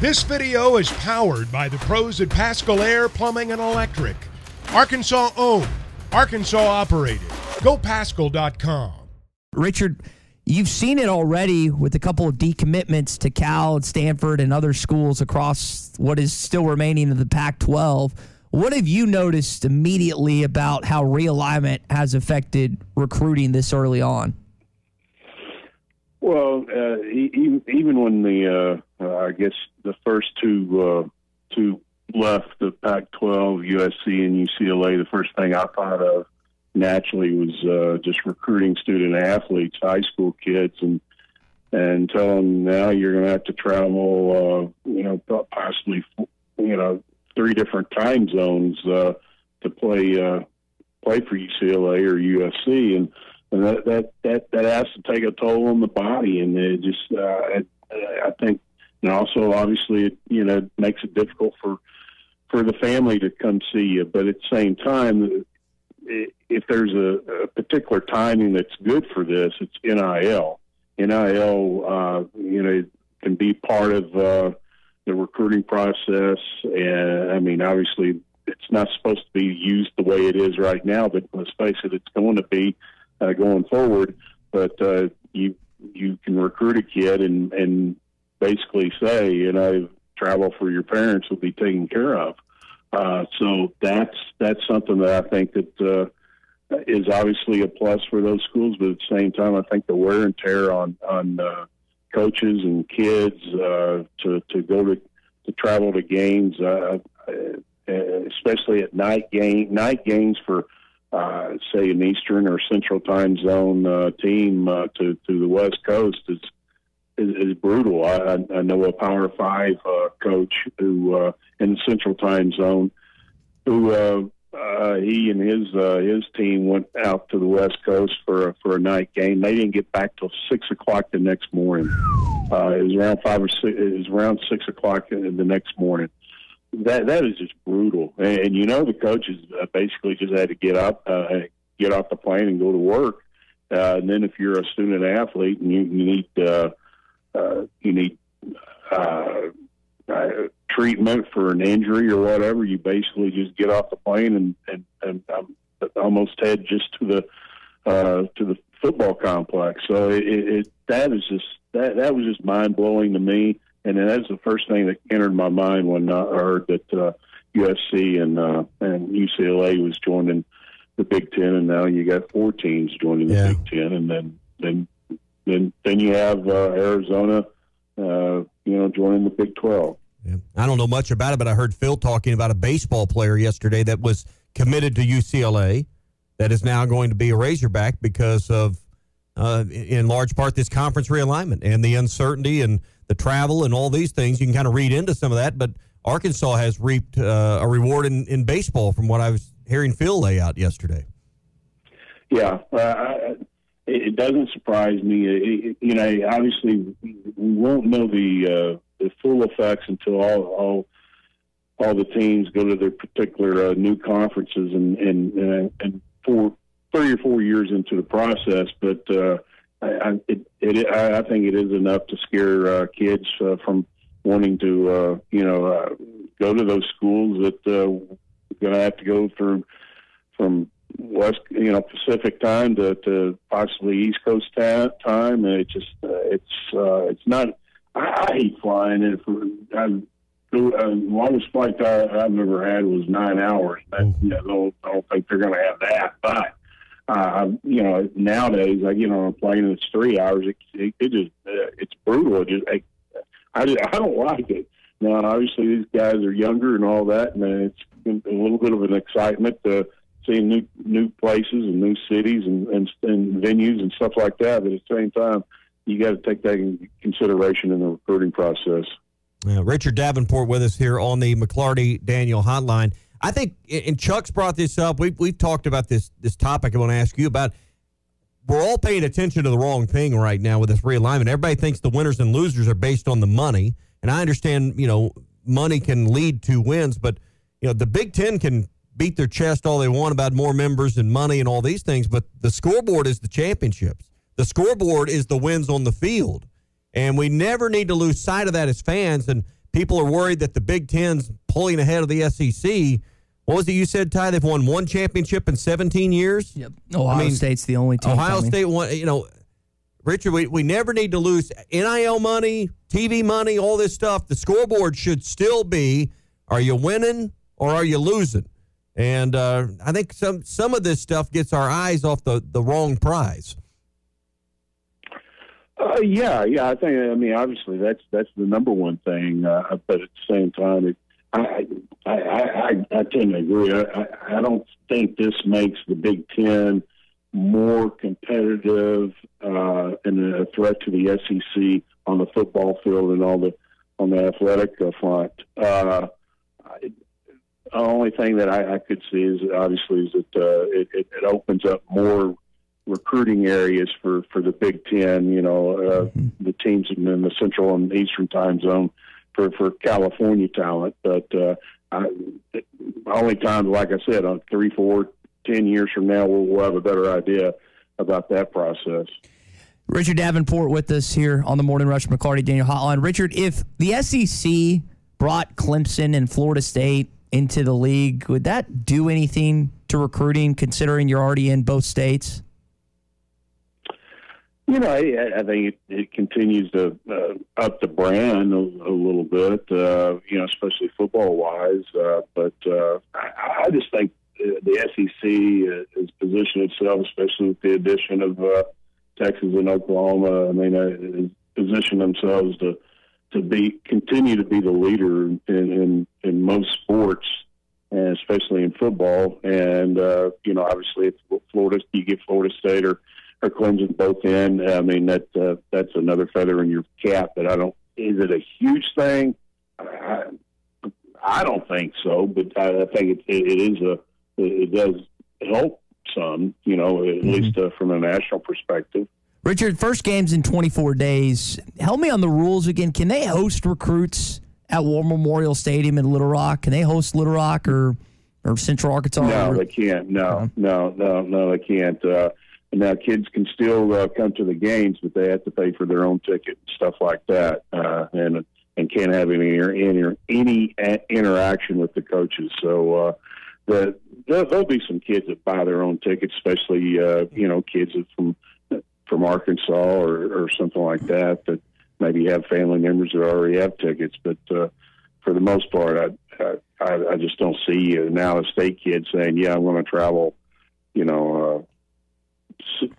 This video is powered by the pros at Pascal Air Plumbing and Electric. Arkansas owned, Arkansas operated. GoPascal.com. Richard, you've seen it already with a couple of decommitments to Cal and Stanford and other schools across what is still remaining of the Pac-12. What have you noticed immediately about how realignment has affected recruiting this early on? Well, even when I guess the first two left the Pac-12, USC and UCLA, the first thing I thought of naturally was just recruiting student athletes, high school kids, and tell them now you're going to have to travel, possibly, 3 different time zones to play for UCLA or USC, and that has to take a toll on the body, and it just I think, and also obviously it makes it difficult for the family to come see you, but at the same time, if there's a particular timing that's good for this, it's NIL. NIL, can be part of the recruiting process, and I mean, obviously, it's not supposed to be used the way it is right now, but let's face it, it's going to be going forward. But you can recruit a kid and basically say, travel for your parents will be taken care of. So that's something that I think that is obviously a plus for those schools, but at the same time, I think the wear and tear on coaches and kids to go to travel to games, especially at night games for say an Eastern or Central time zone team to the West Coast is brutal. I know a Power 5 coach who in the Central time zone who he and his team went out to the West Coast for a night game. They didn't get back till 6 o'clock the next morning. It was around 5 or 6. It was around 6 o'clock the next morning. That is just brutal. And the coaches basically just had to get off the plane and go to work. And then if you're a student athlete and you need treatment for an injury or whatever, you basically just get off the plane and almost head just to the football complex. So that was just mind blowing to me, and that's the first thing that entered my mind when I heard that USC and UCLA was joining the Big Ten, and now you got 4 teams joining the Big Ten, and then you have Arizona, joining the Big 12. Yeah. I don't know much about it, but I heard Phil talking about a baseball player yesterday that was committed to UCLA that is now going to be a Razorback because of, in large part, this conference realignment and the uncertainty and the travel and all these things. You can kind of read into some of that, but Arkansas has reaped a reward in baseball from what I was hearing Phil lay out yesterday. Yeah, it doesn't surprise me. Obviously, we won't know the full effects until all the teams go to their particular new conferences and 3 or 4 years into the process. But I think it is enough to scare kids from wanting to go to those schools that going to have to go through from West, Pacific time to possibly East Coast time. And it's not. I hate flying. The longest flight I've ever had was 9 hours. I don't think they're going to have that. But nowadays I get on a plane and it's 3 hours. It's brutal. I don't like it. Now, obviously, these guys are younger and all that, and it's a little bit of an excitement to seeing new places and new cities and venues and stuff like that. But at the same time, you got to take that in consideration in the recruiting process. Richard Davenport with us here on the McLarty Daniel Hotline. I think, and Chuck's brought this up, we've talked about this topic I want to ask you about. We're all paying attention to the wrong thing right now with this realignment. Everybody thinks the winners and losers are based on the money, and I understand, money can lead to wins, but, the Big Ten can beat their chest all they want about more members and money and all these things, but the scoreboard is the championships. The scoreboard is the wins on the field, and we never need to lose sight of that as fans. And people are worried that the Big Ten's pulling ahead of the SEC. What was it you said, Ty? They've won one championship in 17 years? Yep. Ohio State's the only team. Ohio State won, Richard, we never need to lose NIL money, TV money, all this stuff. The scoreboard should still be, are you winning or are you losing? And I think some of this stuff gets our eyes off the wrong prize. Yeah. I think. Obviously, that's the number one thing. But at the same time, I tend to agree. I don't think this makes the Big Ten more competitive and a threat to the SEC on the football field and on the athletic front. The only thing that I could see is that it opens up more recruiting areas for the Big Ten. The teams in the Central and Eastern time zone for California talent. But only time, like I said, on 3, 4, 10 years from now, we'll have a better idea about that process. Richard Davenport with us here on the Morning Rush McCarty Daniel Hotline. Richard, if the SEC brought Clemson and Florida State into the league, would that do anything to recruiting, considering you're already in both states? I think it continues to up the brand a little bit, especially football-wise. But I just think the SEC has positioned itself, especially with the addition of Texas and Oklahoma. Has positioned themselves to continue to be the leader in most sports, and especially in football. And obviously, if you get Florida State or Clemson both in, that's another feather in your cap. But is it a huge thing? I don't think so, but I think it does help some, at least from a national perspective. Richard, first game's in 24 days. Help me on the rules again. Can they host recruits at War Memorial Stadium in Little Rock? Can they host Little Rock or Central Arkansas? No, they can't. No, they can't. Now, kids can still come to the games, but they have to pay for their own ticket and stuff like that, and can't have any interaction with the coaches. So there'll be some kids that buy their own tickets, especially kids from Arkansas or something like that maybe have family members that already have tickets. But for the most part, I just don't see now a state kid saying, "Yeah, I'm going to travel,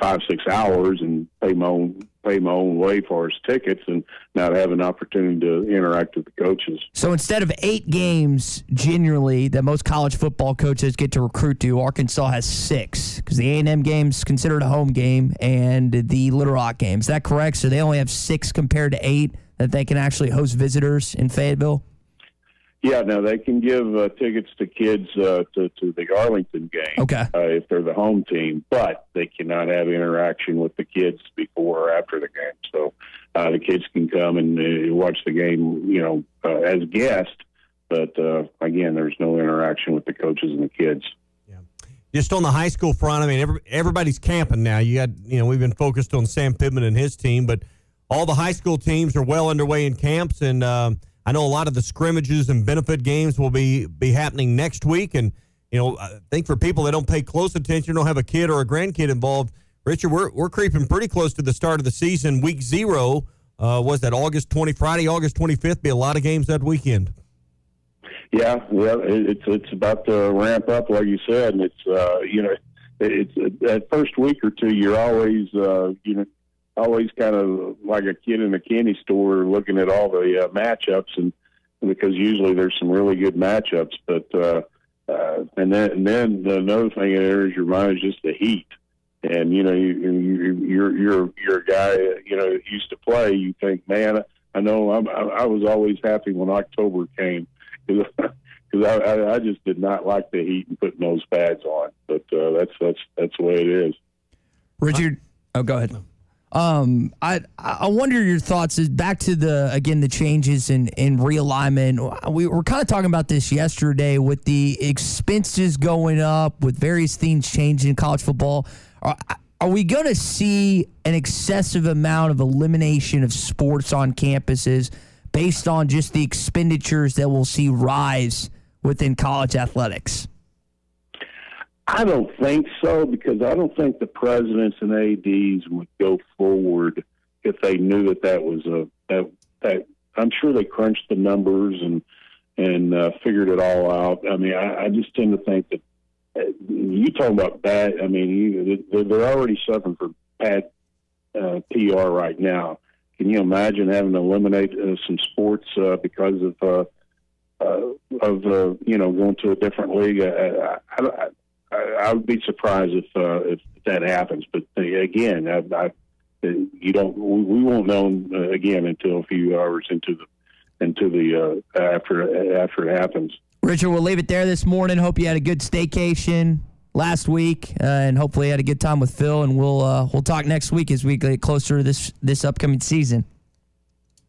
5-6 hours and pay my own way for his tickets and not have an opportunity to interact with the coaches." So instead of 8 games generally that most college football coaches get to recruit to, Arkansas has 6 because the A&M game's considered a home game and the Little Rock game. Is that correct? So they only have 6 compared to 8 that they can actually host visitors in Fayetteville? Yeah, now they can give tickets to kids to the Arlington game if they're the home team, but they cannot have interaction with the kids before or after the game. So the kids can come and watch the game, as guests, but again, there's no interaction with the coaches and the kids. Yeah, just on the high school front, everybody's camping now. You got, we've been focused on Sam Pittman and his team, but all the high school teams are well underway in camps, and I know a lot of the scrimmages and benefit games will be happening next week. And, I think for people that don't pay close attention, don't have a kid or a grandkid involved, Richard, we're creeping pretty close to the start of the season. Week 0, was that Friday, August 25th, be a lot of games that weekend. Yeah, it's about to ramp up, like you said. And it's that first week or two, you're always, always kind of like a kid in a candy store looking at all the matchups, and because usually there's some really good matchups. But and then another thing that enters your mind is just the heat. And you're a guy that used to play. You think, man, I know I was always happy when October came because I just did not like the heat and putting those pads on. But that's the way it is. Richard, go ahead. I wonder your thoughts is back to the changes in realignment. We were kind of talking about this yesterday with the expenses going up, with various things changing in college football. Are we going to see an excessive amount of elimination of sports on campuses based on just the expenditures that we'll see rise within college athletics? I don't think so, because I don't think the presidents and ADs would go forward if they knew that was that I'm sure they crunched the numbers and figured it all out. I mean, I just tend to think that you talking about bad. I mean, they're already suffering for bad PR right now. Can you imagine having to eliminate some sports because of going to a different league? I would be surprised if that happens. But again, we won't know again until a few hours into the after it happens. Richard, we'll leave it there this morning. Hope you had a good staycation last week, and hopefully you had a good time with Phil. And we'll talk next week as we get closer to this upcoming season.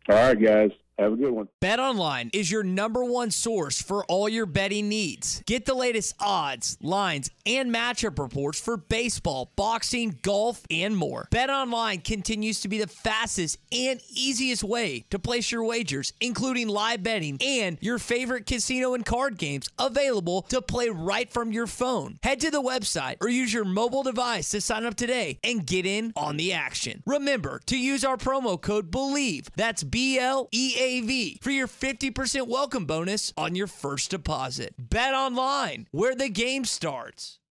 All right, guys. Have a good one. BetOnline is your #1 source for all your betting needs. Get the latest odds, lines, and matchup reports for baseball, boxing, golf, and more. BetOnline continues to be the fastest and easiest way to place your wagers, including live betting and your favorite casino and card games available to play right from your phone. Head to the website or use your mobile device to sign up today and get in on the action. Remember to use our promo code BELIEVE. That's BLEAV for your 50% welcome bonus on your first deposit. Bet online, where the game starts.